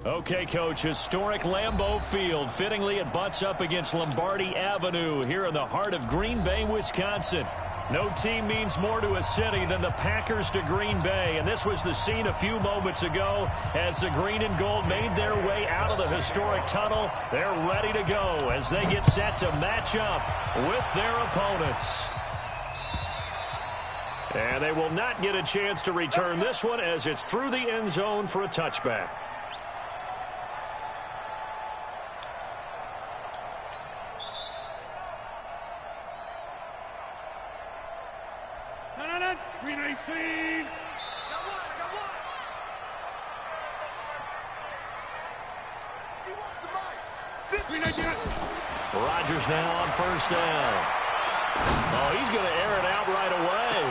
Okay, Coach, historic Lambeau Field. Fittingly, it butts up against Lombardi Avenue here in the heart of Green Bay, Wisconsin. No team means more to a city than the Packers to Green Bay, and this was the scene a few moments ago as the green and gold made their way out of the historic tunnel. They're ready to go as they get set to match up with their opponents. And they will not get a chance to return this one as it's through the end zone for a touchback. Rodgers now on first down. Oh, he's going to air it out right away.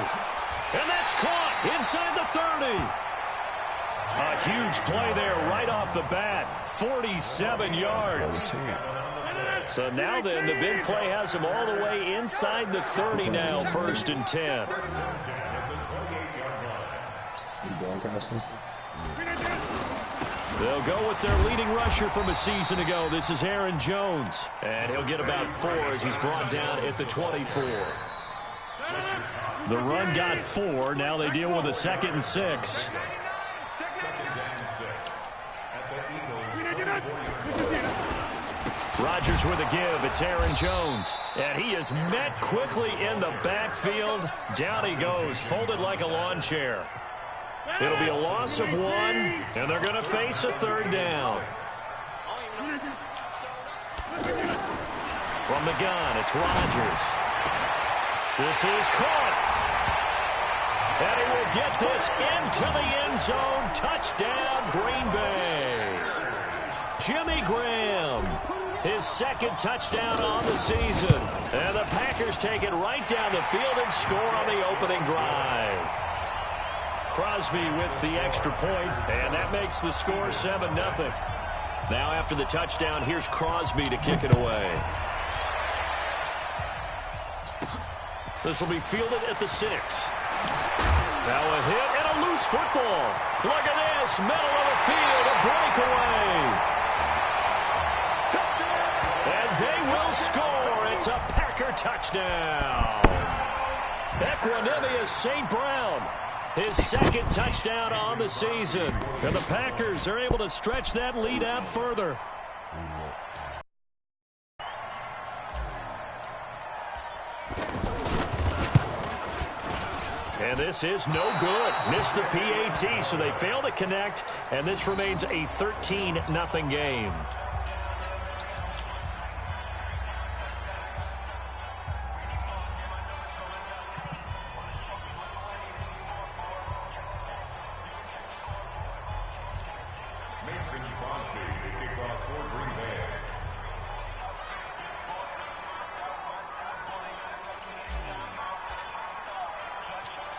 And that's caught inside the 30. A huge play there right off the bat. 47 yards. So now then, the big play has him all the way inside the 30 now, 1st and 10. They'll go with their leading rusher from a season ago. This is Aaron Jones. And he'll get about 4 as he's brought down at the 24. The run got 4. Now they deal with a 2nd and 6. Rodgers with a give. It's Aaron Jones. And he is met quickly in the backfield. Down he goes, folded like a lawn chair. It'll be a loss of 1, and they're going to face a 3rd down. From the gun, it's Rodgers. This is caught. And he will get this into the end zone. Touchdown, Green Bay. Jimmy Graham, his 2nd touchdown on the season. And the Packers take it right down the field and score on the opening drive. Crosby with the extra point, and that makes the score 7-0. Now after the touchdown, here's Crosby to kick it away. This will be fielded at the 6. Now a hit and a loose football. Look at this, middle of the field, a breakaway. And they will score. It's a Packer touchdown. Equanimous St. Brown. His 2nd touchdown on the season. And the Packers are able to stretch that lead out further. And this is no good. Missed the PAT, so they fail to connect. And this remains a 13-0 game.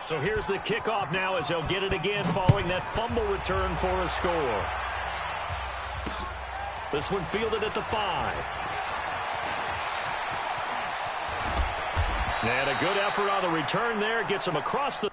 So here's the kickoff now as they'll get it again following that fumble return for a score. This one fielded at the 5. And a good effort on the return there. Gets him across the...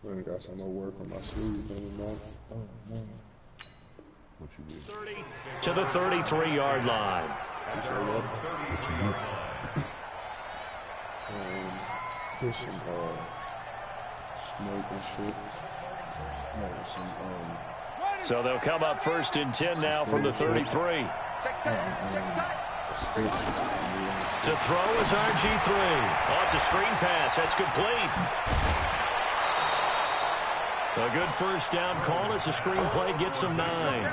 I got some more work on my sleeves. What you did? 30 to the 33-yard line. Just some smoke and shit. So they'll come up 1st and 10 now from the 33. To throw is RG3. Oh, it's a screen pass. That's complete. A good 1st down call as the screen play gets him 9.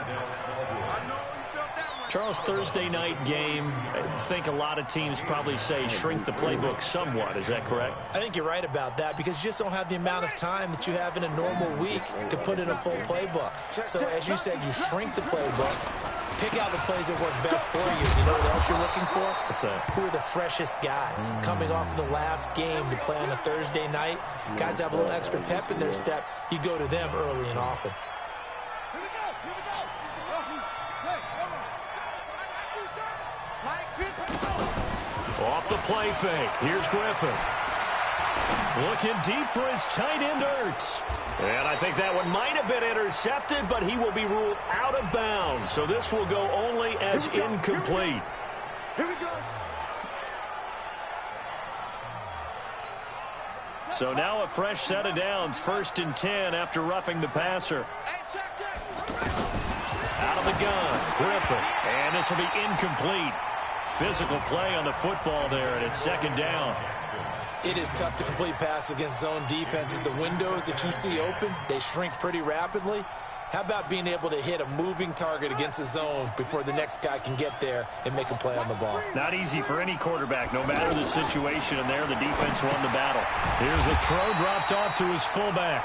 Charles, Thursday night game, I think a lot of teams probably say shrink the playbook somewhat. Is that correct? I think you're right about that because you just don't have the amount of time that you have in a normal week to put in a full playbook. So as you said, you shrink the playbook, pick out the plays that work best for you. You know what else you're looking for? What's that? Who are the freshest guys coming off the last game to play on a Thursday night? Guys have a little extra pep in their step. You go to them early and often. Off the play fake. Here's Griffin. Looking deep for his tight end, Ertz. And I think that one might have been intercepted, but he will be ruled out of bounds. So this will go only as incomplete. Here we go. So now a fresh set of downs. 1st and 10 after roughing the passer. Out of the gun, Griffin. And this will be incomplete. Physical play on the football there, and it's 2nd down. It is tough to complete passes against zone defenses. The windows that you see open, they shrink pretty rapidly. How about being able to hit a moving target against a zone before the next guy can get there and make a play on the ball? Not easy for any quarterback, no matter the situation, and there the defense won the battle. Here's a throw dropped off to his fullback.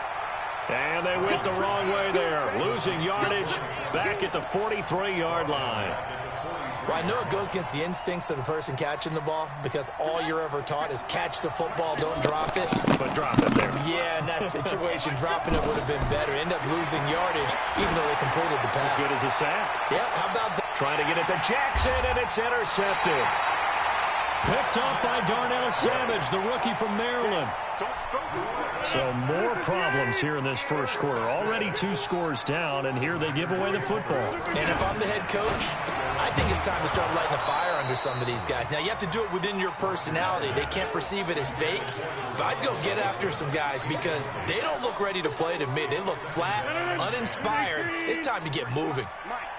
And they went the wrong way there, losing yardage back at the 43-yard line. Well, I know it goes against the instincts of the person catching the ball because all you're ever taught is catch the football, don't drop it. But drop it there. Yeah, in that situation, dropping it would have been better. End up losing yardage, even though they completed the pass. As good as a sack. Yeah, how about that? Trying to get it to Jackson, and it's intercepted. Picked off by Darnell Savage, the rookie from Maryland. So more problems here in this first quarter. Already 2 scores down, and here they give away the football. And if I'm the head coach, I think it's time to start lighting a fire under some of these guys. Now, you have to do it within your personality. They can't perceive it as fake. But I'd go get after some guys because they don't look ready to play to me. They look flat, uninspired. It's time to get moving.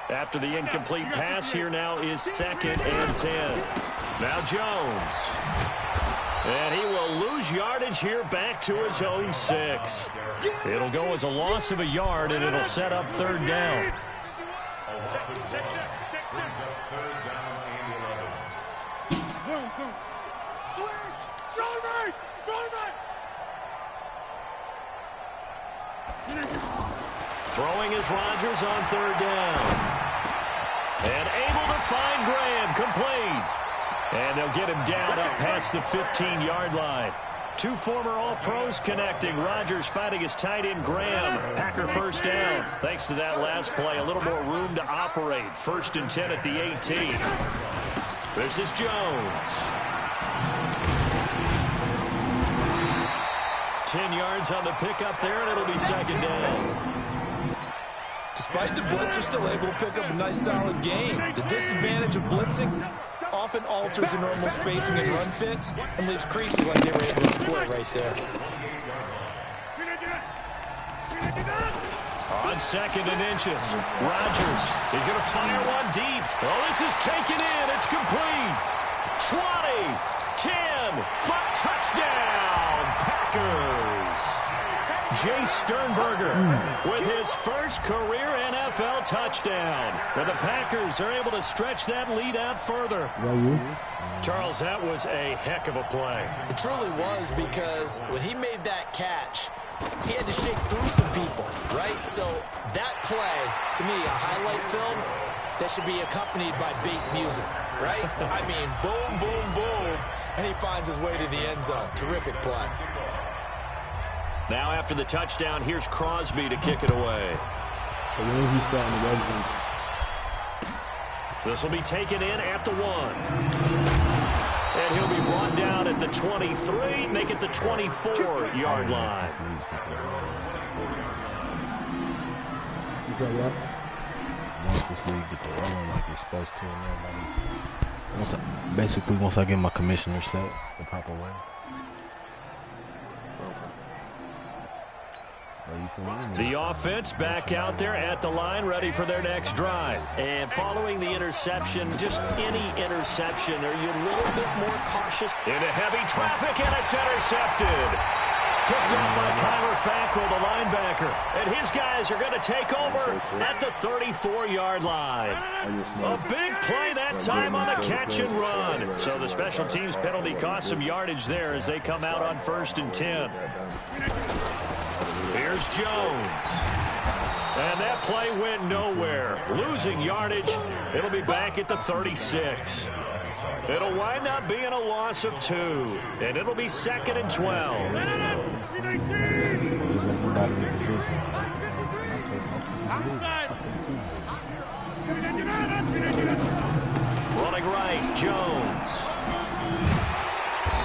After the incomplete pass, here now is 2nd and 10. Now Jones. And he will lose yardage here back to his own 6. It'll go as a loss of a yard, and it'll set up 3rd down. Throwing is Rodgers on 3rd down. And able to find Graham, complete. And they'll get him down up past the 15-yard line. 2 former All-Pros connecting. Rodgers fighting his tight end, Graham. Packer 1st down. Thanks to that last play, a little more room to operate. 1st and 10 at the 18. This is Jones. 10 yards on the pickup there, and it'll be 2nd down. Despite the blitz, they're still able to pick up a nice, solid gain. The disadvantage of blitzing often alters the normal spacing and run fits and leaves creases like they were able to exploit right there. On 2nd and inches, Rodgers is going to fire one deep. Oh, this is taken in. It's complete. 20, 10, 5, touchdown, Packers. Jay Sternberger with his first career NFL touchdown. And the Packers are able to stretch that lead out further. Charles, that was a heck of a play. It truly was because when he made that catch, he had to shake through some people, right? So that play, to me, a highlight film that should be accompanied by bass music, right? I mean, boom, boom, boom, and he finds his way to the end zone. Terrific play. Now after the touchdown, here's Crosby to kick it away. So when is he starting the red zone? This will be taken in at the 1. And he'll be brought down at the 23, make it the 24-yard line. You say what? Once this league get the rolling like it's supposed to, and basically once I get my commissioner set the proper way. The offense back out there at the line, ready for their next drive. And following the interception, just any interception, are you a little bit more cautious? Into heavy traffic, and it's intercepted. Picked up by Kyler Fackrell, the linebacker. And his guys are going to take over at the 34-yard line. A big play that time on the catch and run. So the special teams penalty cost some yardage there as they come out on 1st and 10. Here's Jones. And that play went nowhere. Losing yardage. It'll be back at the 36. It'll wind up being a loss of 2. And it'll be 2nd and 12. Running right, Jones.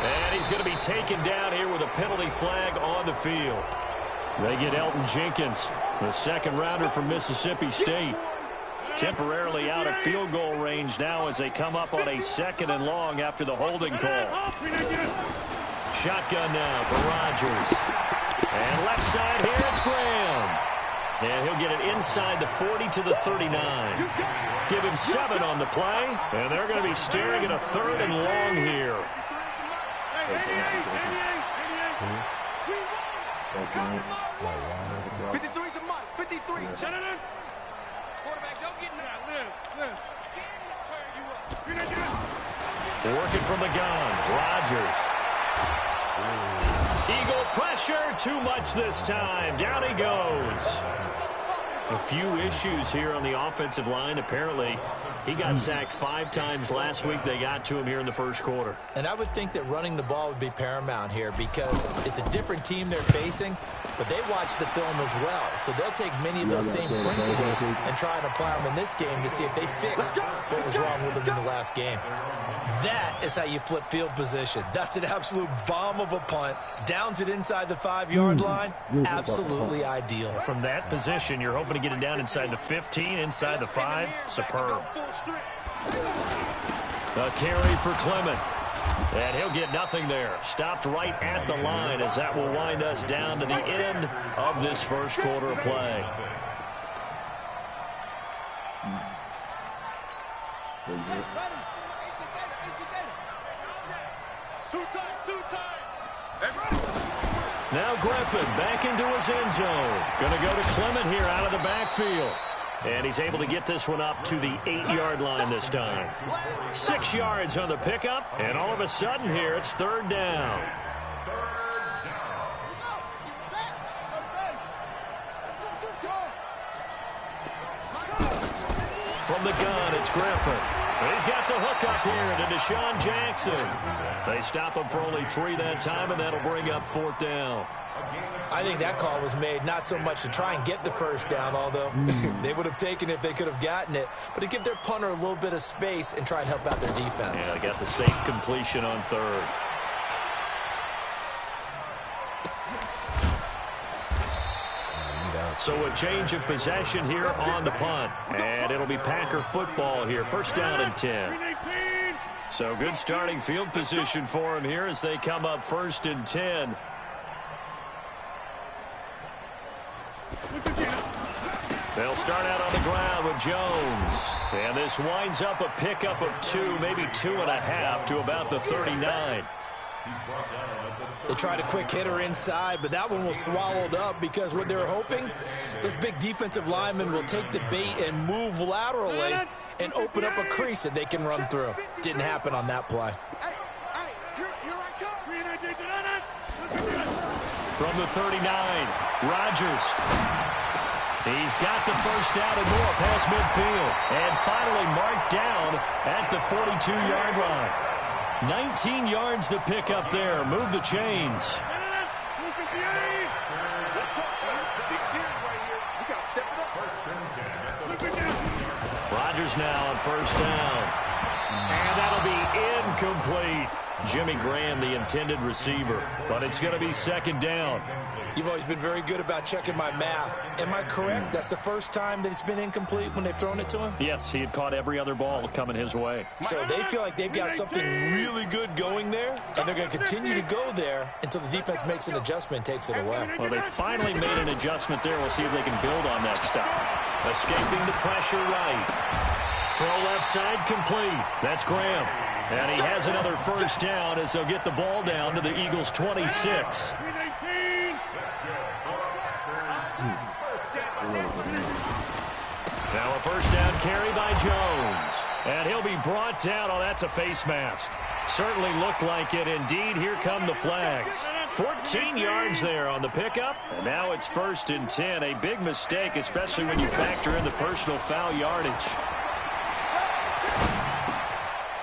And he's going to be taken down here with a penalty flag on the field. They get Elton Jenkins, the second-rounder from Mississippi State. Temporarily out of field goal range now as they come up on a 2nd and long after the holding call. Shotgun now for Rodgers. And left side here, it's Graham. And he'll get it inside the 40 to the 39. Give him 7 on the play. And they're going to be staring at a 3rd and long here. 53's the mark. 53. Shut it in. Quarterback, don't get in there. Live. Working from the gun. Rodgers. Eagle pressure. Too much this time. Down he goes. A few issues here on the offensive line. Apparently, he got sacked 5 times last week. They got to him here in the first quarter. And I would think that running the ball would be paramount here because it's a different team they're facing, but they watch the film as well. So they'll take many of those same principles and try and apply them in this game to see if they fix what was wrong with them in the last game. That is how you flip field position. That's an absolute bomb of a punt. Downs it inside the 5-yard line. Absolutely ideal. From that position, you're hoping to get it down inside the 15, inside the 5. Superb. A carry for Clement. And he'll get nothing there. Stopped right at the line as that will wind us down to the end of this first quarter of play. Now Griffin back into his end zone. Going to go to Clement here out of the backfield. And he's able to get this one up to the 8-yard line this time. 6 yards on the pickup, and all of a sudden here it's 3rd down. From the gun, it's Griffin. He's got the hook up here to Deshaun Jackson. They stop him for only 3 that time, and that'll bring up 4th down. I think that call was made not so much to try and get the first down, although they would have taken it if they could have gotten it, but to give their punter a little bit of space and try and help out their defense. Yeah, they got the safe completion on 3rd. So a change of possession here on the punt. And it'll be Packer football here. 1st down and 10. So good starting field position for him here as they come up 1st and 10. They'll start out on the ground with Jones. And this winds up a pickup of 2, maybe 2.5 to about the 39. They tried a quick hitter inside, but that one was swallowed up because what they were hoping, this big defensive lineman will take the bait and move laterally and open up a crease that they can run through. Didn't happen on that play. From the 39, Rodgers. He's got the first down and more past midfield. And finally marked down at the 42-yard line. 19 yards to pick up there. Move the chains. Rodgers now on 1st down. And that'll be incomplete. Jimmy Graham, the intended receiver. But it's going to be 2nd down. You've always been very good about checking my math. Am I correct? That's the first time that it's been incomplete when they've thrown it to him? Yes, he had caught every other ball coming his way. So they feel like they've got something really good going there, and they're going to continue to go there until the defense makes an adjustment and takes it away. Well, they finally made an adjustment there. We'll see if they can build on that stuff. Escaping the pressure right. Throw left side complete. That's Graham. And he has another first down as they'll get the ball down to the Eagles' 26. Now a first down carry by Jones. And he'll be brought down. Oh, that's a face mask. Certainly looked like it. Indeed, here come the flags. 14 yards there on the pickup. And now it's 1st and 10. A big mistake, especially when you factor in the personal foul yardage.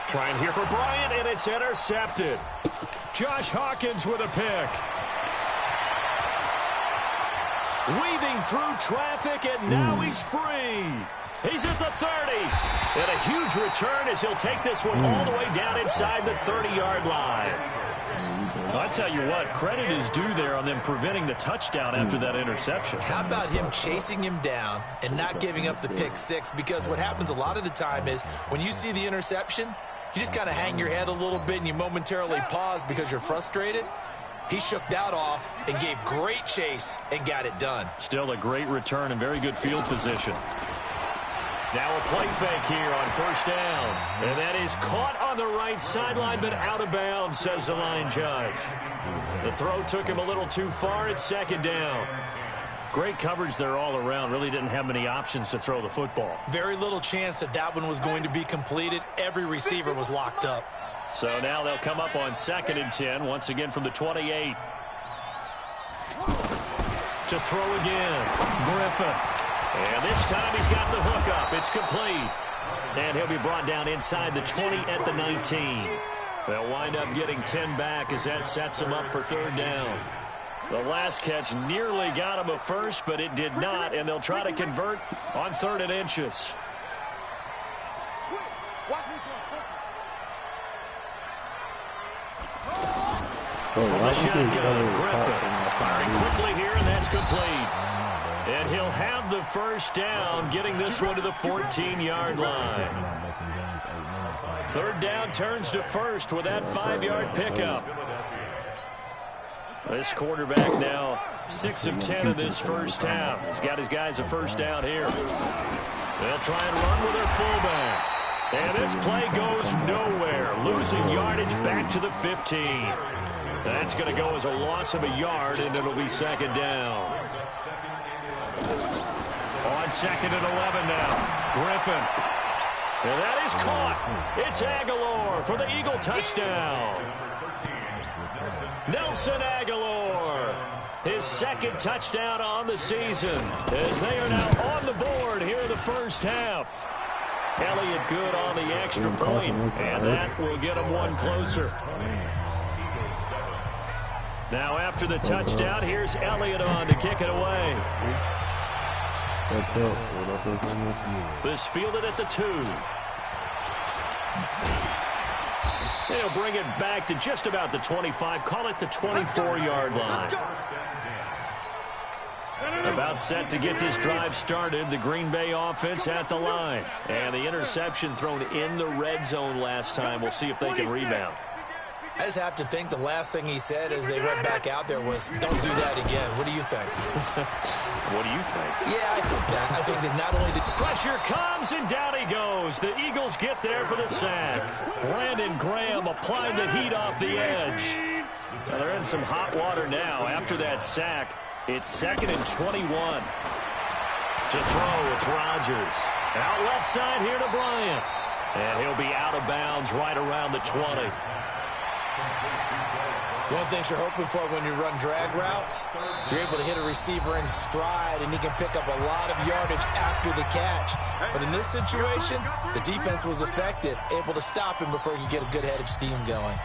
Trying here for Bryant, and it's intercepted. Josh Hawkins with a pick. Weaving through traffic, and now he's free. He's at the 30. And a huge return as he'll take this one all the way down inside the 30-yard line. Well, I tell you what, credit is due there on them preventing the touchdown after that interception. How about him chasing him down and not giving up the pick six? Because what happens a lot of the time is when you see the interception, you just kind of hang your head a little bit and you momentarily pause because you're frustrated. He shook that off and gave great chase and got it done. Still a great return and very good field position. Now a play fake here on 1st down. And that is caught on the right sideline, but out of bounds, says the line judge. The throw took him a little too far. It's 2nd down. Great coverage there all around. Really didn't have many options to throw the football. Very little chance that that one was going to be completed. Every receiver was locked up. So now they'll come up on 2nd and 10, once again from the 28. To throw again, Griffin. And this time he's got the hook up. It's complete. And he'll be brought down inside the 20 at the 19. They'll wind up getting 10 back as that sets them up for 3rd down. The last catch nearly got him a first, but it did not, and they'll try to convert on 3rd and inches. From the shotgun, Griffin firing quickly here, and that's complete. And he'll have the 1st down, getting this one to the 14-yard line. 3rd down turns to 1st with that 5-yard pickup. This quarterback now 6 of 10 in this 1st half. He's got his guys a 1st down here. They'll try and run with their fullback. And this play goes nowhere, losing yardage back to the 15. That's going to go as a loss of a yard, and it'll be 2nd down. On 2nd and 11 now, Griffin. And that is caught. It's Aguilar for the Eagle touchdown. Nelson Aguilar, his 2nd touchdown on the season, as they are now on the board here in the 1st half. Elliott good on the extra point, and that will get him one closer. Now after the touchdown, here's Elliott on to kick it away. This fielded at the 2. They'll bring it back to just about the 25, call it the 24-yard line. About set to get this drive started, the Green Bay offense at the line. And the interception thrown in the red zone last time. We'll see if they can rebound. I just have to think the last thing he said as they went back out there was, don't do that again. What do you think? What do you think? Yeah, I think that. I think that not only did pressure comes and down he goes. The Eagles get there for the sack. Brandon Graham applying the heat off the edge. Now they're in some hot water now after that sack. It's 2nd and 21. To throw, it's Rodgers. Out left side here to Bryant. And he'll be out of bounds right around the 20. One of the things you're hoping for when you run drag routes, you're able to hit a receiver in stride, and he can pick up a lot of yardage after the catch. But in this situation, the defense was effective, able to stop him before he could get a good head of steam going.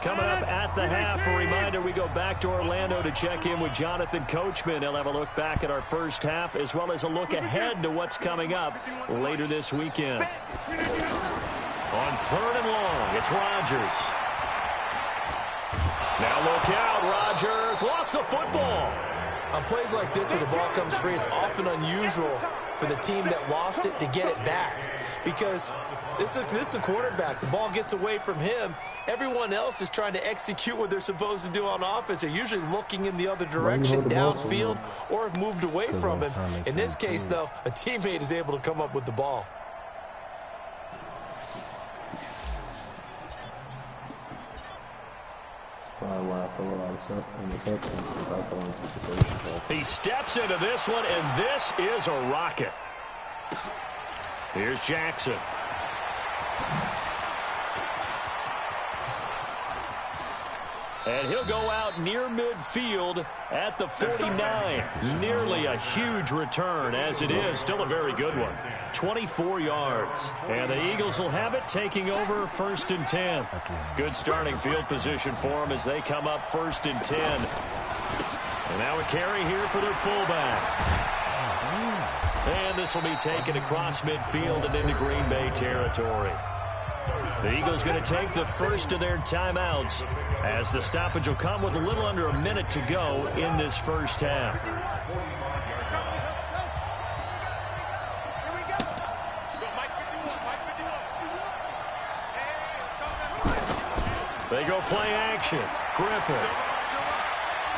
Coming up at the half, a reminder, we go back to Orlando to check in with Jonathan Coachman. He'll have a look back at our 1st half as well as a look ahead to what's coming up later this weekend. On 3rd and long, it's Rodgers. Now look out, Rodgers lost the football. On plays like this where the ball comes free, it's often unusual for the team that lost it to get it back because this is the quarterback. The ball gets away from him. Everyone else is trying to execute what they're supposed to do on offense. They're usually looking in the other direction, downfield, or have moved away from him. In this case, though, a teammate is able to come up with the ball. Wow. throw a lot of interceptions without throwing anticipation. He steps into this one, and this is a rocket. Here's Jackson. And he'll go out near midfield at the 49. Nearly a huge return, as it is still a very good one. 24 yards. And the Eagles will have it, taking over 1st and 10. Good starting field position for them as they come up 1st and 10. And now a carry here for their fullback. And this will be taken across midfield and into Green Bay territory. The Eagles going to take the first of their timeouts as the stoppage will come with a little under a minute to go in this first half. They go play action. Griffin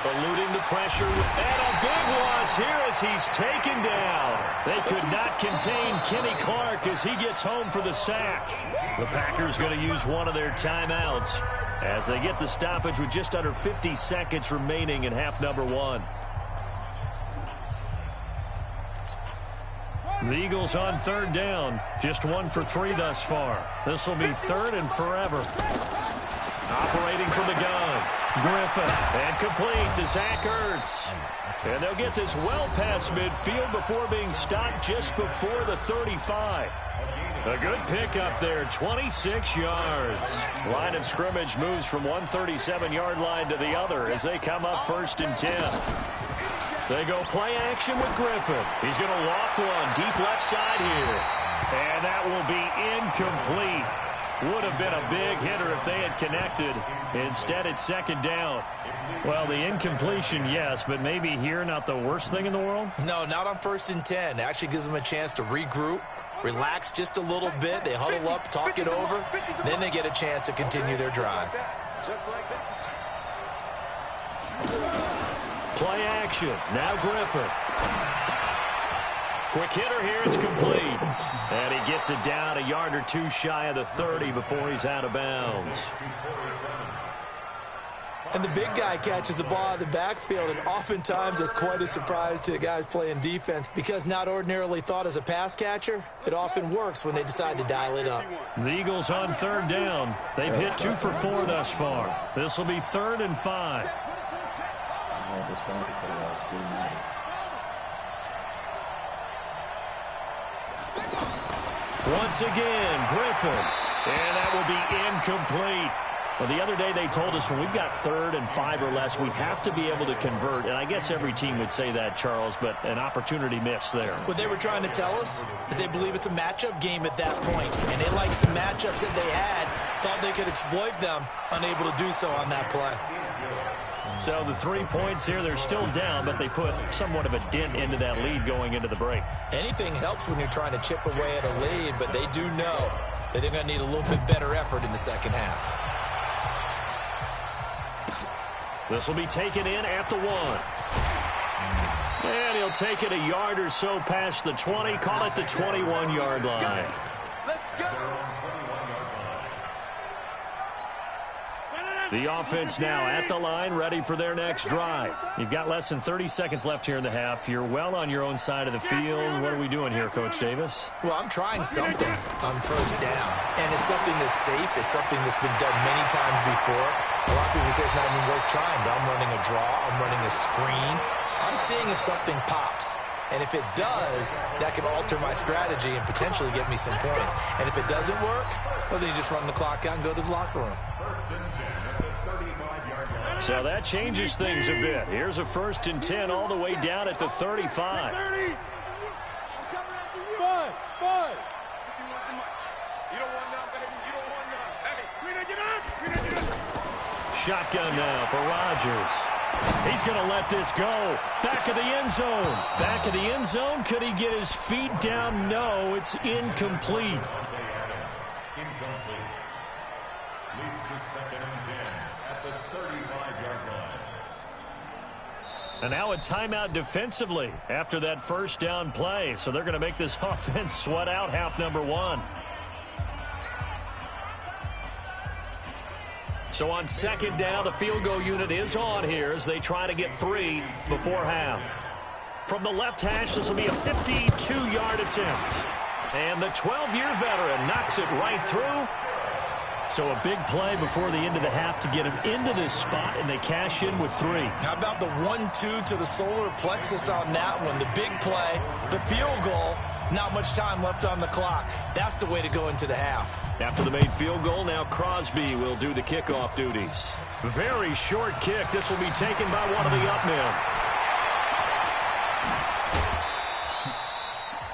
eluding the pressure, and a big loss here as he's taken down. They could not contain Kenny Clark as he gets home for the sack. The Packers going to use one of their timeouts as they get the stoppage with just under 50 seconds remaining in half number 1. The Eagles on 3rd down, just 1 for 3 thus far. This will be 3rd and forever. Operating from the gun, Griffin, and complete to Zach Ertz. And they'll get this well past midfield before being stopped just before the 35. A good pickup there, 26 yards. Line of scrimmage moves from 137-yard line to the other as they come up 1st and 10. They go play action with Griffin. He's going to loft one deep left side here. And that will be incomplete. Would have been a big hitter if they had connected. Instead, it's 2nd down. Well, the incompletion, yes, but maybe here not the worst thing in the world? No, not on 1st and 10. It actually gives them a chance to regroup, relax just a little bit. They huddle up, talk it over. Then they get a chance to continue their drive. Play action. Now Griffin. Quick hitter here. It's complete. And he gets it down a yard or 2 shy of the 30 before he's out of bounds. And the big guy catches the ball out of the backfield, and oftentimes it's quite a surprise to the guys playing defense because not ordinarily thought as a pass catcher, it often works when they decide to dial it up. The Eagles on 3rd down. They've hit 2 for 4 thus far. This will be 3rd and 5. Once again, Griffin. And that will be incomplete. Well, the other day they told us when we've got 3rd and 5 or less, we have to be able to convert. And I guess every team would say that, Charles, but an opportunity missed there. What they were trying to tell us is they believe it's a matchup game at that point. And they liked some matchups that they had, thought they could exploit them, unable to do so on that play. So the 3 points here, they're still down, but they put somewhat of a dent into that lead going into the break. Anything helps when you're trying to chip away at a lead, but they do know that they're going to need a little bit better effort in the second half. This will be taken in at the 1. And he'll take it a yard or so past the 20, call it the 21-yard line. Let's go. The offense now at the line, ready for their next drive. You've got less than 30 seconds left here in the half. You're well on your own side of the field. What are we doing here, Coach Davis? Well, I'm trying something on 1st down. And it's something that's safe. It's something that's been done many times before. A lot of people say it's not even worth trying, but I'm running a draw. I'm running a screen. I'm seeing if something pops. And if it does, that can alter my strategy and potentially get me some points. And if it doesn't work, well, then you just run the clock out and go to the locker room. So that changes things a bit. Here's a 1st and 10 all the way down at the 35. 30. Five. You don't want none, baby. You don't want none. Hey, Shotgun now for Rodgers. He's going to let this go. Back of the end zone. Back of the end zone. Could he get his feet down? No, it's incomplete. And now a timeout defensively after that 1st down play. So they're going to make this offense sweat out half number 1. So on second down, the field goal unit is on here as they try to get 3 before half. From the left hash, this will be a 52-yard attempt. And the 12-year veteran knocks it right through. So a big play before the end of the half to get him into this spot, and they cash in with 3. How about the 1-2 to the solar plexus on that one? The big play, the field goal, not much time left on the clock. That's the way to go into the half. After the made field goal, now Crosby will do the kickoff duties. Very short kick. This will be taken by one of the up men.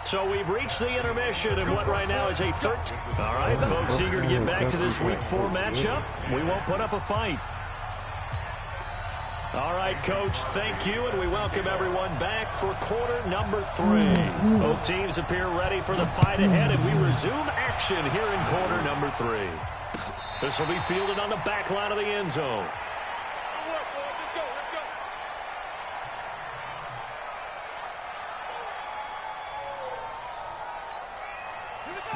So we've reached the intermission and what right now is a 13. All right, folks, eager to get back to this Week 4 matchup. We won't put up a fight. All right, Coach, thank you, and we welcome everyone back for quarter number 3. Both teams appear ready for the fight ahead, and we resume action here in quarter number 3. This will be fielded on the back line of the end zone.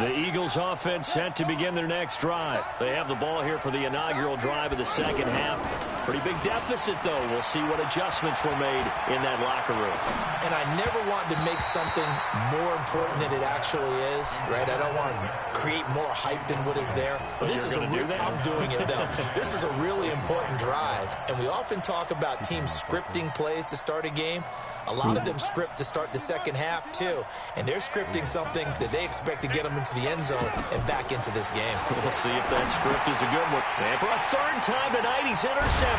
The Eagles offense set to begin their next drive. They have the ball here for the inaugural drive of the second half. Pretty big deficit, though. We'll see what adjustments were made in that locker room. And I never want to make something more important than it actually is, right? I don't want to create more hype than what is there. But this is I'm doing it, though. This is a really important drive. And we often talk about teams scripting plays to start a game. A lot of them script to start the second half, too. And they're scripting something that they expect to get them into the end zone and back into this game. We'll see if that script is a good one. And for a third time tonight, he's intercepted.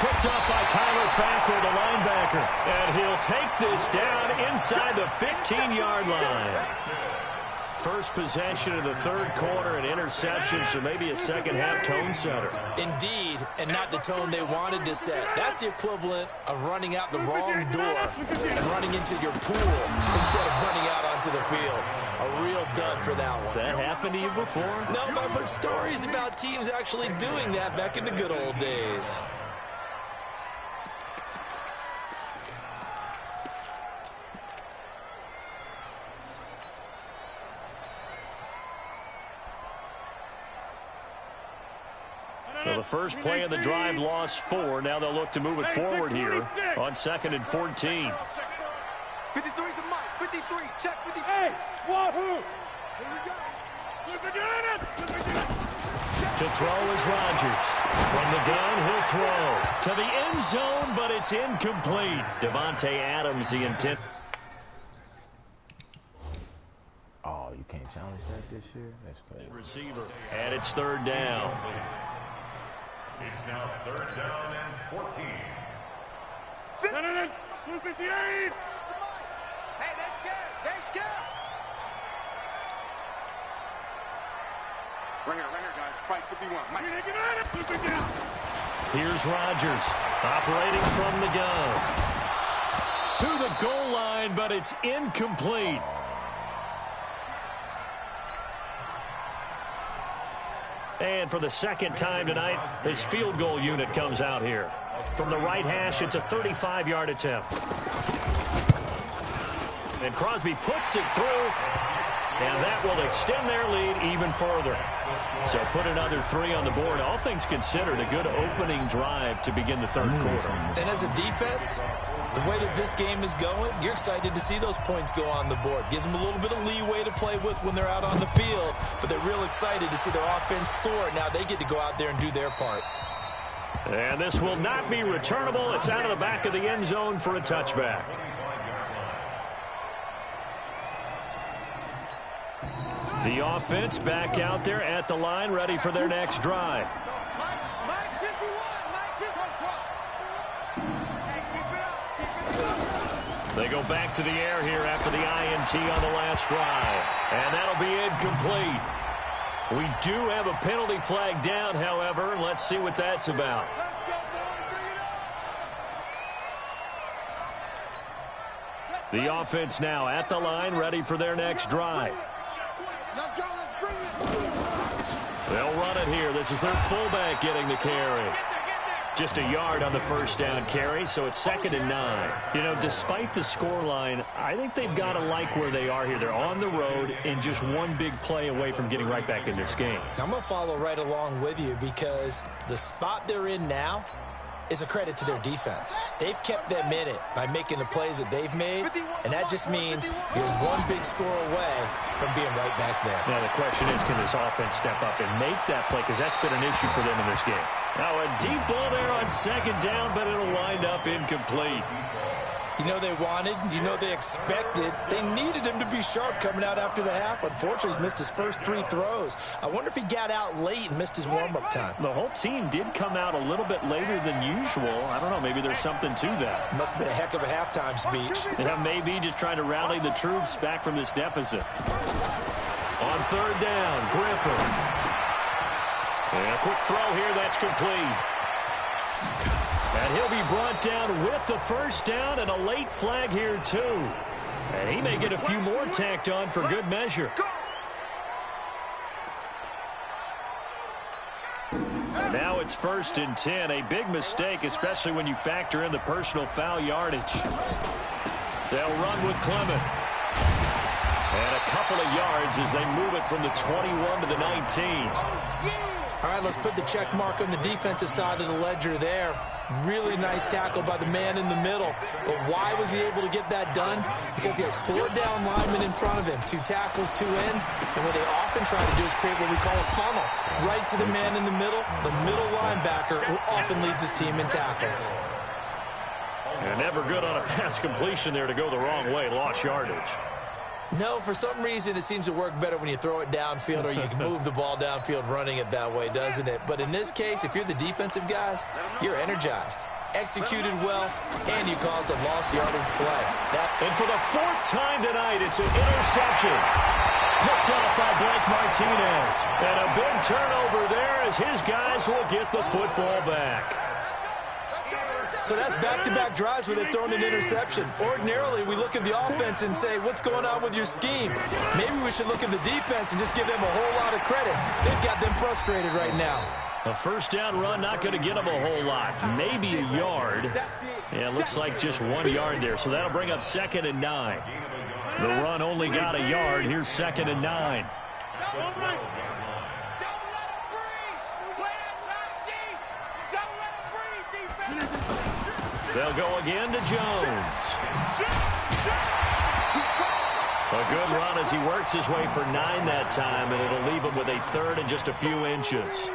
Picked up by Kyler Fackrell, the linebacker. And he'll take this down inside the 15-yard line. First possession of the third quarter, an interception, so maybe a second-half tone setter. Indeed, and not the tone they wanted to set. That's the equivalent of running out the wrong door and running into your pool instead of running out onto the field. A real dud for that one. Has that happened to you before? No, but I've heard stories about teams actually doing that back in the good old days. So the first play of the drive lost 4. Now they'll look to move it forward here on 2nd and 14. 53 to Mike. 53. Check 53. Hey, wahoo! Here we go. To throw is Rodgers. From the gun, he'll throw to the end zone, but it's incomplete. Devontae Adams, the intent. Oh, you can't challenge that this year? That's crazy. Receiver. And it's 3rd down. It's now 3rd down and 14. 258. Hey, they're scared. They're scared. Right here, guys. Fight 51. Mike. Here's Rodgers operating from the gun. To the goal line, but it's incomplete. And for the second time tonight, his field goal unit comes out here. From the right hash, it's a 35-yard attempt. And Crosby puts it through, and that will extend their lead even further. So put another 3 on the board. All things considered, a good opening drive to begin the third quarter. And as a defense, the way that this game is going, you're excited to see those points go on the board. Gives them a little bit of leeway to play with when they're out on the field, but they're real excited to see their offense score. Now they get to go out there and do their part. And this will not be returnable. It's out of the back of the end zone for a touchback. The offense back out there at the line, ready for their next drive. They go back to the air here after the INT on the last drive. And that'll be incomplete. We do have a penalty flag down, however, and let's see what that's about. The offense now at the line, ready for their next drive. They'll run it here. This is their fullback getting the carry. Just a yard on the first down carry, so it's 2nd and 9. You know, despite the scoreline, I think they've got to like where they are here. They're on the road and just one big play away from getting right back in this game. I'm going to follow right along with you because the spot they're in now is a credit to their defense. They've kept them in it by making the plays that they've made, and that just means you're one big score away from being right back there. Now the question is, can this offense step up and make that play? Because that's been an issue for them in this game. Now a deep ball there on 2nd down, but it'll wind up incomplete. You know they wanted, you know they expected. They needed him to be sharp coming out after the half. Unfortunately, he's missed his first 3 throws. I wonder if he got out late and missed his warm-up time. The whole team did come out a little bit later than usual. I don't know, maybe there's something to that. Must have been a heck of a halftime speech. Yeah, maybe just trying to rally the troops back from this deficit. On 3rd down, Griffin. And a quick throw here, that's complete. And he'll be brought down with the first down and a late flag here, too. And he may get a few more tacked on for good measure. And now it's 1st and 10. A big mistake, especially when you factor in the personal foul yardage. They'll run with Clement. And a couple of yards as they move it from the 21 to the 19. All right, let's put the check mark on the defensive side of the ledger there. Really nice tackle by the man in the middle. But why was he able to get that done? Because he has 4 down linemen in front of him, 2 tackles, 2 ends. And what they often try to do is create what we call a funnel. Right to the man in the middle linebacker, who often leads his team in tackles. And never good on a pass completion there to go the wrong way. Lost yardage. No, for some reason it seems to work better when you throw it downfield or you can move the ball downfield running it that way, doesn't it? But in this case, if you're the defensive guys, you're energized, executed well, and you caused a lost yardage play. And for the 4th time tonight, it's an interception. Picked up by Blake Martinez. And a big turnover there as his guys will get the football back. So that's back-to-back drives where they've thrown an interception. Ordinarily, we look at the offense and say, what's going on with your scheme? Maybe we should look at the defense and just give them a whole lot of credit. They've got them frustrated right now. A first down run, not going to get them a whole lot. Maybe a yard. Yeah, it looks like just 1 yard there. So that'll bring up 2nd and 9. The run only got a yard. Here's 2nd and 9. They'll go again to Jones. A good run as he works his way for 9 that time, and it'll leave him with a 3rd and just a few inches.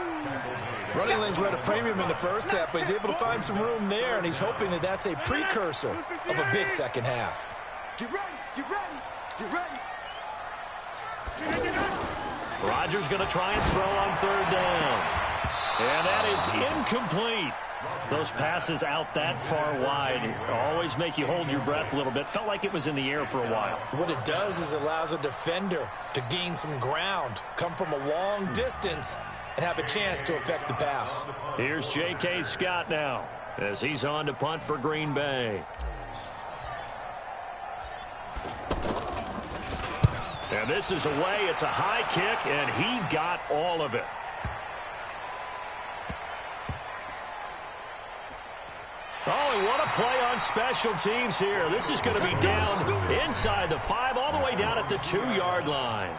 Running lanes were at a premium in the first half, but he's able to find some room there, and he's hoping that that's a precursor of a big second half. Get ready, get ready, get ready. Rodgers going to try and throw on 3rd down. And that is incomplete. Those passes out that far wide always make you hold your breath a little bit. Felt like it was in the air for a while. What it does is allows a defender to gain some ground, come from a long distance, and have a chance to affect the pass. Here's J.K. Scott now as he's on to punt for Green Bay. And this is away. It's a high kick, and he got all of it. Oh, and what a play on special teams here. This is going to be down inside the 5, all the way down at the 2-yard line.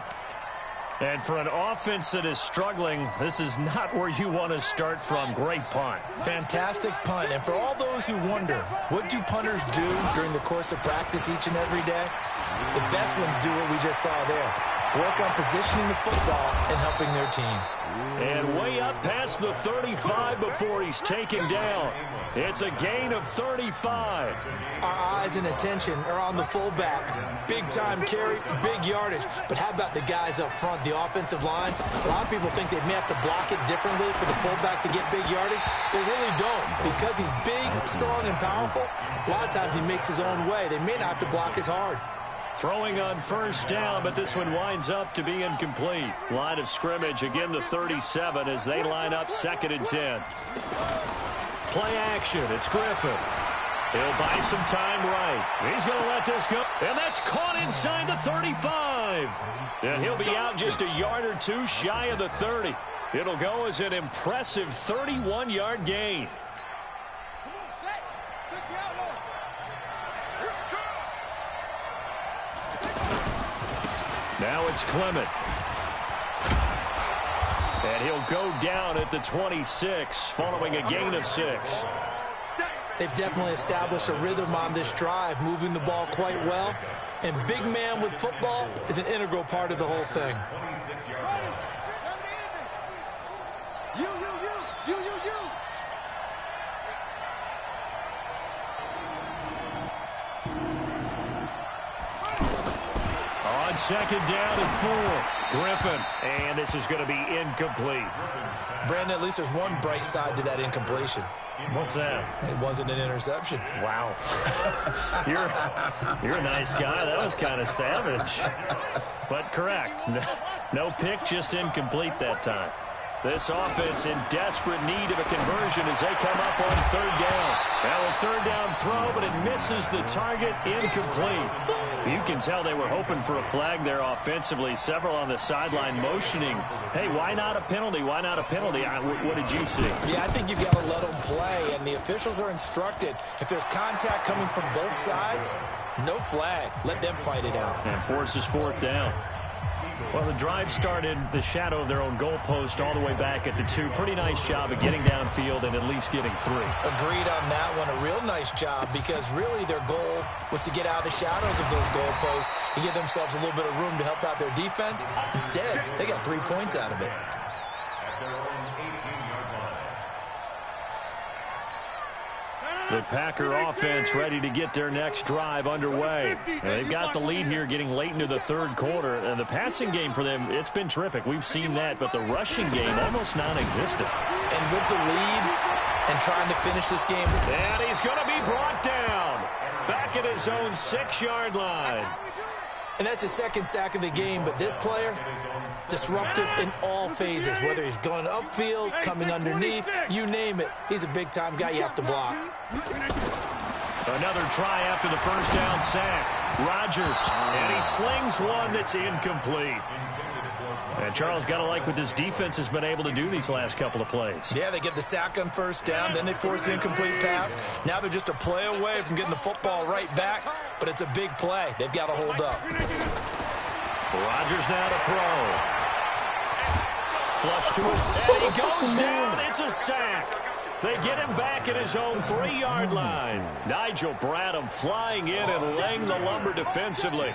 And for an offense that is struggling, this is not where you want to start from. Great punt. Fantastic punt. And for all those who wonder, what do punters do during the course of practice each and every day? The best ones do what we just saw there. Work on positioning the football and helping their team. And way up past the 35 before he's taken down. It's a gain of 35. Our eyes and attention are on the fullback. Big time carry, big yardage. But how about the guys up front, the offensive line? A lot of people think they may have to block it differently for the fullback to get big yardage. They really don't. Because he's big, strong, and powerful, a lot of times he makes his own way. They may not have to block as hard. Throwing on first down, but this one winds up to be incomplete. Line of scrimmage, again the 37 as they line up 2nd and 10. Play action, it's Griffin. He'll buy some time right. He's going to let this go, and that's caught inside the 35. And he'll be out just a yard or 2 shy of the 30. It'll go as an impressive 31-yard gain. Now it's Clement. And he'll go down at the 26 following a gain of 6. They've definitely established a rhythm on this drive, moving the ball quite well. And big man with football is an integral part of the whole thing. On second down and 4, Griffin. And this is going to be incomplete. Brandon, at least there's one bright side to that incompletion. What's that? It wasn't an interception. Wow. You're a nice guy. That was kind of savage. But correct. No pick, just incomplete that time. This offense in desperate need of a conversion as they come up on third down. Now a third down throw, but it misses the target, incomplete. You can tell they were hoping for a flag there offensively. Several on the sideline motioning, hey, why not a penalty? Why not a penalty? What did you see? Yeah, I think you've got to let them play, and the officials are instructed. If there's contact coming from both sides, no flag. Let them fight it out. And forces fourth down. Well, the drive started the shadow of their own goalpost all the way back at the 2. Pretty nice job of getting downfield and at least getting 3. Agreed on that one. A real nice job because really their goal was to get out of the shadows of those goalposts and give themselves a little bit of room to help out their defense. Instead, they got 3 points out of it. The Packer offense ready to get their next drive underway. They've got the lead here getting late into the third quarter. And the passing game for them, it's been terrific. We've seen that, but the rushing game almost non-existent. And with the lead and trying to finish this game. And he's going to be brought down back at his own 6-yard line. And that's the second sack of the game, but this player, disruptive in all phases, whether he's going upfield, coming underneath, you name it. He's a big-time guy you have to block. Another try after the first down sack. Rodgers, and he slings one that's incomplete. And Charles, got to like what this defense has been able to do these last couple of plays. Yeah, they get the sack on first down, then they force the incomplete pass. Now they're just a play away from getting the football right back, but it's a big play. They've got to hold up. Rodgers now to throw. Flush to his, and he goes down. It's a sack. They get him back at his own 3-yard line. Nigel Bradham flying in and laying the lumber defensively.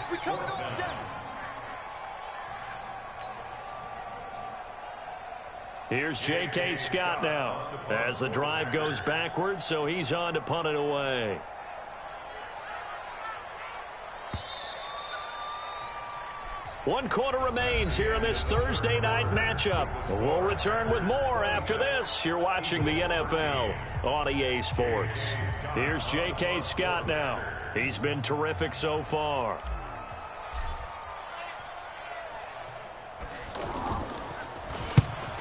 Here's J.K. Scott now as the drive goes backwards, so he's on to punt it away. One quarter remains here in this Thursday night matchup. We'll return with more after this. You're watching the NFL on EA Sports. Here's J.K. Scott now. He's been terrific so far.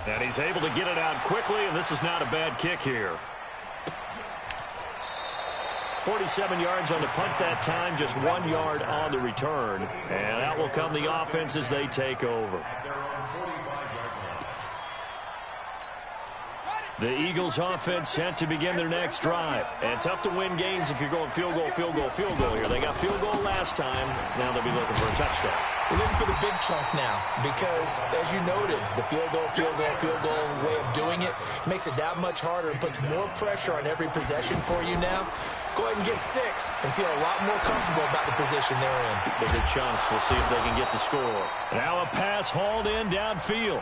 And he's able to get it out quickly, and this is not a bad kick here. 47 yards on the punt that time, just 1 yard on the return. And out will come the offense as they take over. The Eagles offense set to begin their next drive. And tough to win games if you're going field goal, field goal, field goal here. They got field goal last time. Now they'll be looking for a touchdown. We're looking for the big chunk now because, as you noted, the field goal way of doing it makes it that much harder and puts more pressure on every possession for you now. Go ahead and get 6 and feel a lot more comfortable about the position they're in. Bigger chunks. We'll see if they can get the score. Now a pass hauled in downfield.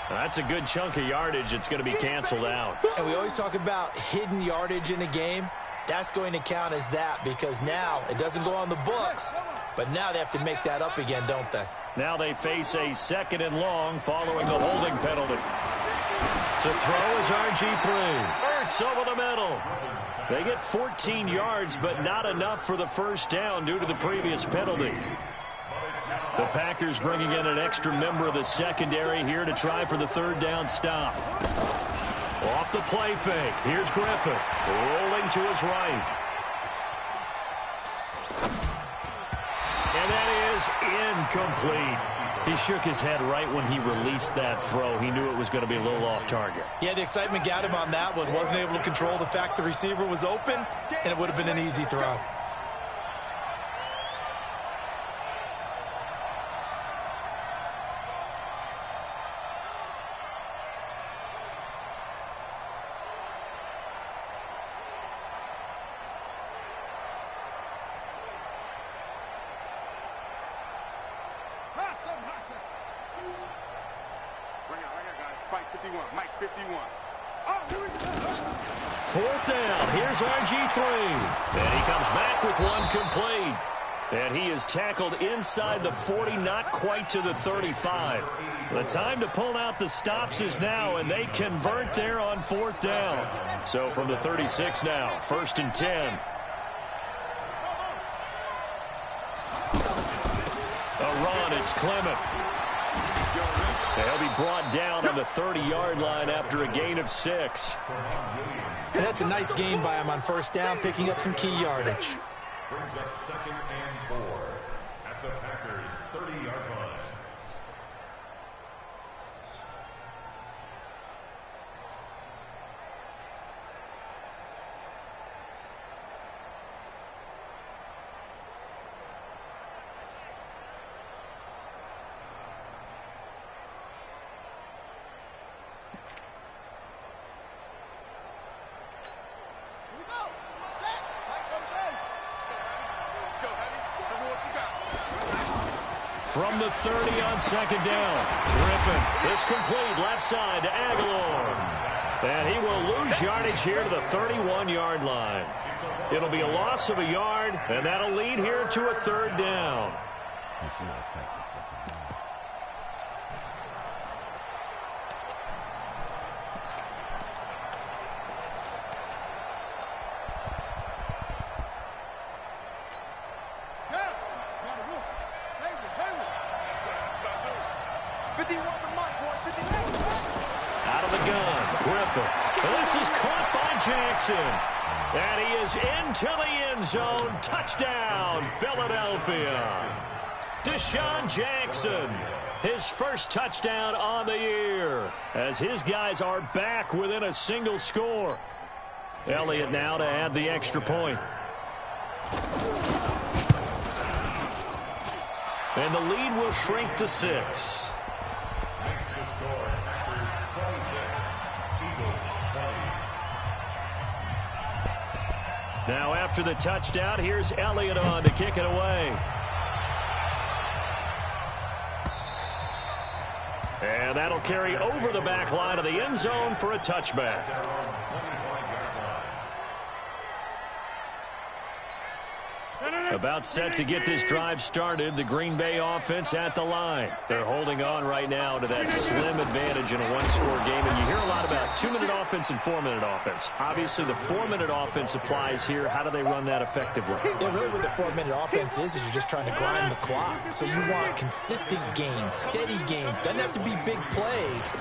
That's a good chunk of yardage. It's going to be canceled out. And we always talk about hidden yardage in a game. That's going to count as that because now it doesn't go on the books, but now they have to make that up again, don't they? Now they face a 2nd and long following the holding penalty. To throw is RG3. Ertz over the middle. They get 14 yards, but not enough for the first down due to the previous penalty. The Packers bringing in an extra member of the secondary here to try for the 3rd down stop. Off the play fake. Here's Griffin. Rolling to his right. And that is incomplete. He shook his head right when he released that throw. He knew it was going to be a little off target. Yeah, the excitement got him on that one. Wasn't able to control the fact the receiver was open, and it would have been an easy throw. 51. Mike 51. Oh, here we go. Fourth down. Here's RG3. And he comes back with one complete. And he is tackled inside the 40, not quite to the 35. The time to pull out the stops is now, and they convert there on fourth down. So from the 36 now, 1st and 10. A run, it's Clement. He'll be brought down on the 30-yard line after a gain of 6. And that's a nice gain by him on first down, picking up some key yardage. Brings up 2nd and 4 at the Packers' 30-yard line. From the 30 on 2nd down, Griffin is complete left side to Aguilar. And he will lose yardage here to the 31-yard line. It'll be a loss of a yard, and that'll lead here to a 3rd down. Out of the gun, Griffin. And this is caught by Jackson. And he is into the end zone. Touchdown, Philadelphia. Deshaun Jackson, his first touchdown on the year, as his guys are back within a single score. Elliott now to add the extra point. And the lead will shrink to 6. Makes the score Packers 26, Eagles 20. Now after the touchdown, here's Elliott on to kick it away. And that'll carry over the back line of the end zone for a touchback. About set to get this drive started, the Green Bay offense at the line. They're holding on right now to that slim advantage in a one-score game. And you hear a lot about 2-minute offense and 4-minute offense. Obviously, the 4-minute offense applies here. How do they run that effectively? Yeah, really what the 4-minute offense is you're just trying to grind the clock. So you want consistent gains, steady gains. Doesn't have to be big plays,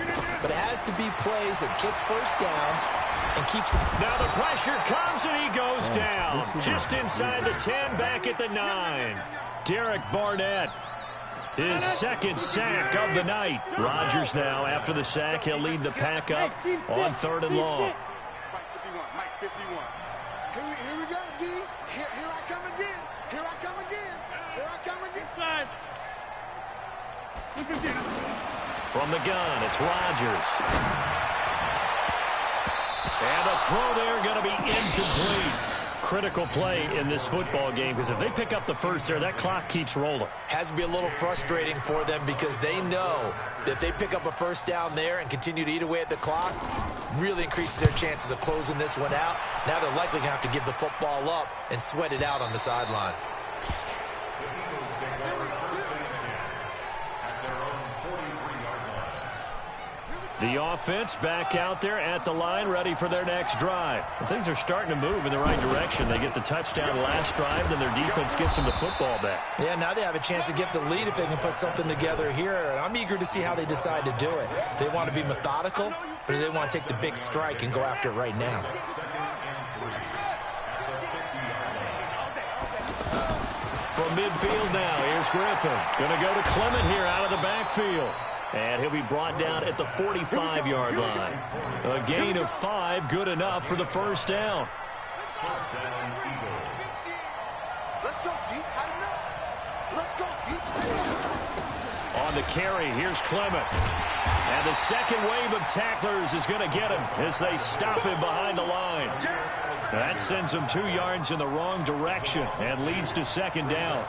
but it has to be plays that gets first downs and keeps them. Now the pressure comes and he goes down. Just inside the 10, back at the 9. Derek Barnett, his second sack of the night. Rodgers now, after the sack, he'll lead the pack up on 3rd and long. Mike 51. Mike 51. Here we go, D. Here I come again. Here I come again. Here I come again. Inside. From the gun, it's Rodgers. And the throw there going to be incomplete. Critical play in this football game, because if they pick up the first there, that clock keeps rolling. Has to be a little frustrating for them because they know that if they pick up a first down there and continue to eat away at the clock, really increases their chances of closing this one out. Now they're likely going to have to give the football up and sweat it out on the sideline. The offense back out there at the line, ready for their next drive. And things are starting to move in the right direction. They get the touchdown last drive, then their defense gets them the football back. Yeah, now they have a chance to get the lead if they can put something together here. And I'm eager to see how they decide to do it. They want to be methodical, or do they want to take the big strike and go after it right now? From midfield now, here's Griffin. Going to go to Clement here out of the backfield. And he'll be brought down at the 45-yard line. A gain of 5, good enough for the first down. Let's go deep, tighten up. Let's go deep, tighten up. On the carry, here's Clement. And the second wave of tacklers is going to get him as they stop him behind the line. That sends him 2 yards in the wrong direction and leads to 2nd down.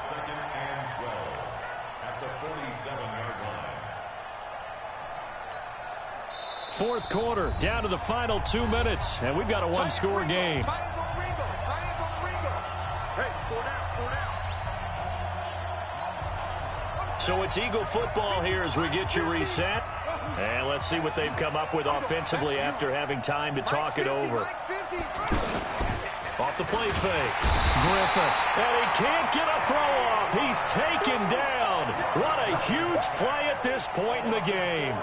Fourth quarter, down to the final 2 minutes, and we've got a one-score game. So it's Eagle football here as we get you reset. And let's see what they've come up with offensively after having time to talk it over. Off the play fake. Griffin. And he can't get a throw off. He's taken down. What a huge play at this point in the game.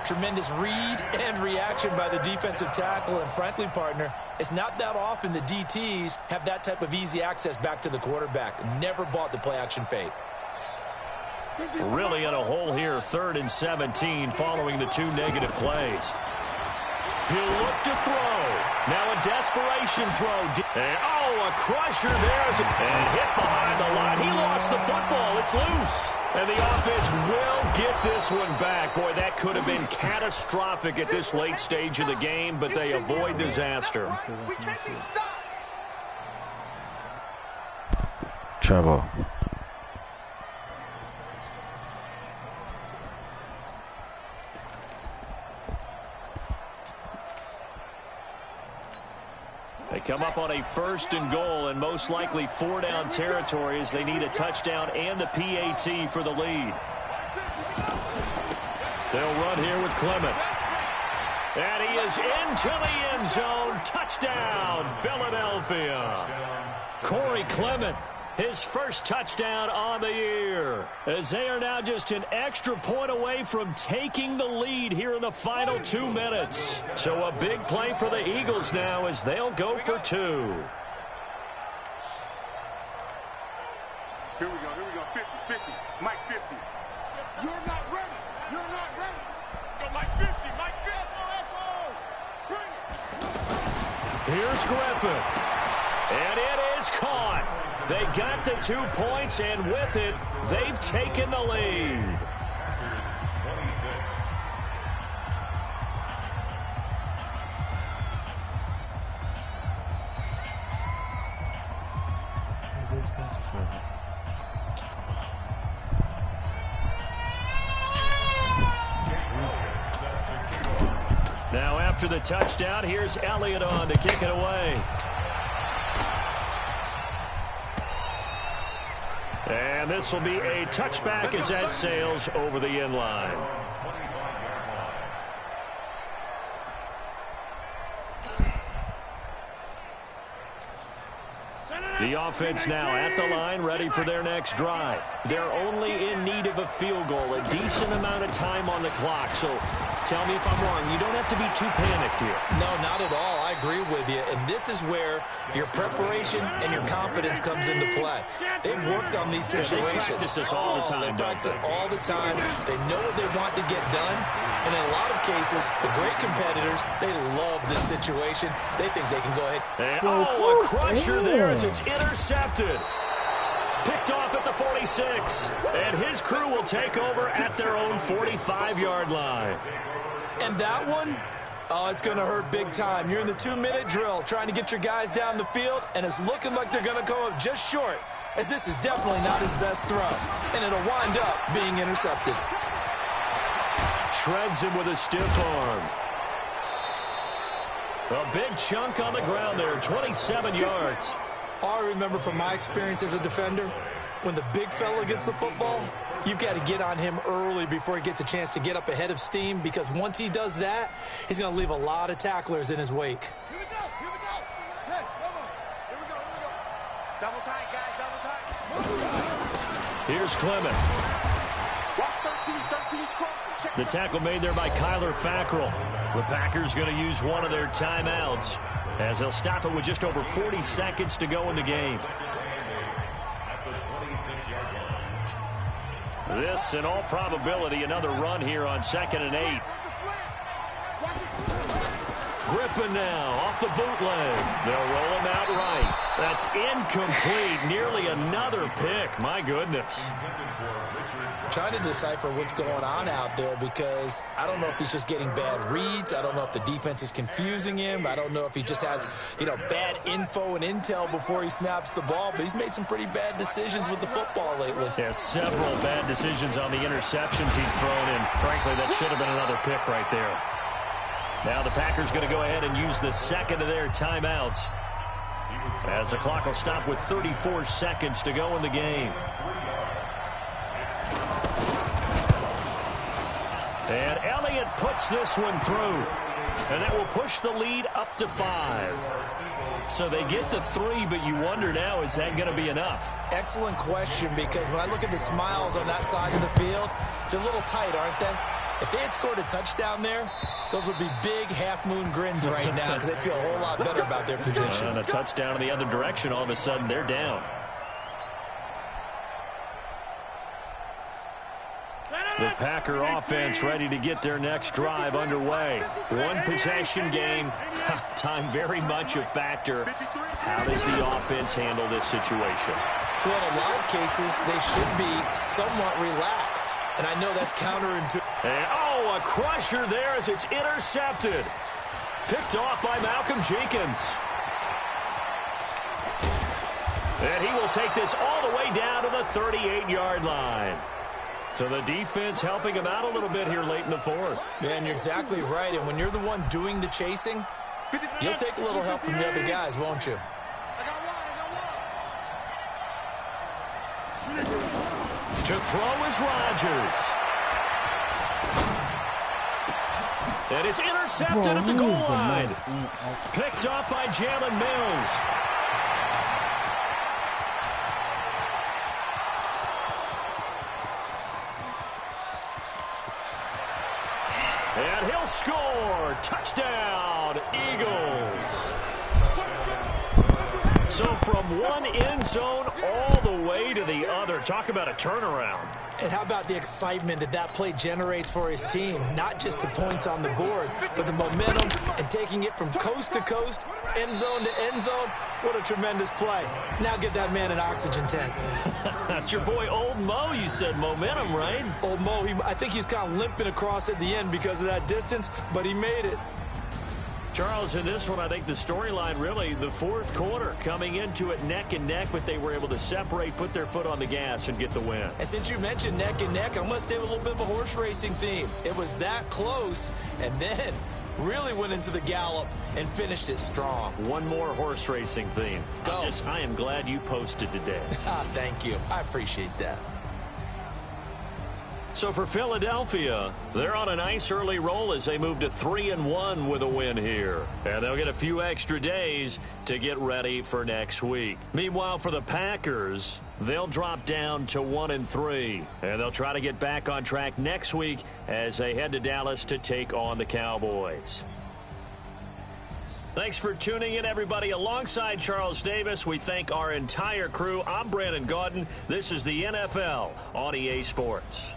Tremendous read and reaction by the defensive tackle. And frankly, partner, it's not that often the DTs have that type of easy access back to the quarterback. Never bought the play action fake. Really in a hole here, 3rd and 17 following the 2 negative plays. He'll look to throw. Now a desperation throw. And, a crusher there. And hit behind the line. He lost the football. It's loose. And the offense will get this one back. Boy, that could have been catastrophic at this late stage of the game, but they avoid disaster. Trevor. They come up on a 1st and goal and most likely 4-down territory as they need a touchdown and the PAT for the lead. They'll run here with Clement. And he is into the end zone. Touchdown, Philadelphia. Corey Clement, his first touchdown on the year, as they are now just an extra point away from taking the lead here in the final 2 minutes. So a big play for the Eagles now as they'll go for 2. Here we go, 50, Mike 50. You're not ready. Go Mike 50, Bring it. Here's Griffin. And it is caught. They got the 2 points, and with it, they've taken the lead. Now after the touchdown, here's Elliott on to kick it away. And this will be a touchback as that sails over the end line. The offense now at the line, ready for their next drive. They're only in need of a field goal, a decent amount of time on the clock. So tell me if I'm wrong. You don't have to be too panicked here. No, not at all. I agree with you. And this is where your preparation and your confidence comes into play. They've worked on these situations. They practice this all the time. They practice it all the time. They know what they want to get done. And in a lot of cases, the great competitors, they love this situation. They think they can go ahead. And, a crusher there as it's intercepted. Picked off at the 46. And his crew will take over at their own 45-yard line. And that one, it's going to hurt big time. You're in the 2-minute drill trying to get your guys down the field, and it's looking like they're going to come up just short, as this is definitely not his best throw. And it'll wind up being intercepted. Shreds him with a stiff arm. A big chunk on the ground there, 27 yards. All I remember from my experience as a defender, when the big fella gets the football, you've got to get on him early before he gets a chance to get up ahead of steam, because once he does that, he's going to leave a lot of tacklers in his wake. Here we go. Hey, come on. Here we go. Double tight, guys, double tight. Here's Clement. Watch 13's crossing. The tackle made there by Kyler Fackrell. The Packers going to use one of their timeouts as they'll stop it with just over 40 seconds to go in the game. This, in all probability, another run here on 2nd and 8. Griffin now off the bootleg. They'll roll him out right. That's incomplete. Nearly another pick. My goodness. I'm trying to decipher what's going on out there, because I don't know if he's just getting bad reads. I don't know if the defense is confusing him. I don't know if he just has, bad info and intel before he snaps the ball. But he's made some pretty bad decisions with the football lately. Yeah, several bad decisions on the interceptions he's thrown in. Frankly, that should have been another pick right there. Now the Packers going to go ahead and use the second of their timeouts, as the clock will stop with 34 seconds to go in the game. And Elliott puts this one through, and that will push the lead up to 5. So they get to 3, but you wonder now, is that going to be enough? Excellent question, because when I look at the smiles on that side of the field, they're a little tight, aren't they? If they had scored a touchdown there, those would be big half-moon grins right now, because they'd feel a whole lot better about their position. And a touchdown in the other direction, all of a sudden they're down. The Packer offense ready to get their next drive underway. One possession game. Time very much a factor. How does the offense handle this situation? Well, in a lot of cases, they should be somewhat relaxed. And I know that's counterintuitive. And, oh, a crusher there as it's intercepted. Picked off by Malcolm Jenkins. And he will take this all the way down to the 38-yard line. So the defense helping him out a little bit here late in the fourth. Man, you're exactly right. And when you're the one doing the chasing, you'll take a little help from the other guys, won't you? To throw is Rodgers. And it's intercepted at the goal line. Picked up by Jalen Mills. And he'll score. Touchdown, Eagles. So from one end zone all the way to the other. Talk about a turnaround. And how about the excitement that that play generates for his team? Not just the points on the board, but the momentum and taking it from coast to coast, end zone to end zone. What a tremendous play. Now get that man an oxygen tent. That's your boy Old Mo. You said momentum, right? Old Mo, I think he's kind of limping across at the end because of that distance, but he made it. Charles, in this one, I think the storyline really, the fourth quarter, coming into it neck and neck, but they were able to separate, put their foot on the gas, and get the win. And since you mentioned neck and neck, I'm going to stay with a little bit of a horse racing theme. It was that close, and then really went into the gallop and finished it strong. One more horse racing theme. Go. I am glad you posted today. Thank you. I appreciate that. So for Philadelphia, they're on a nice early roll as they move to 3-1 with a win here. And they'll get a few extra days to get ready for next week. Meanwhile, for the Packers, they'll drop down to 1-3. And they'll try to get back on track next week as they head to Dallas to take on the Cowboys. Thanks for tuning in, everybody. Alongside Charles Davis, we thank our entire crew. I'm Brandon Gaudin. This is the NFL on EA Sports.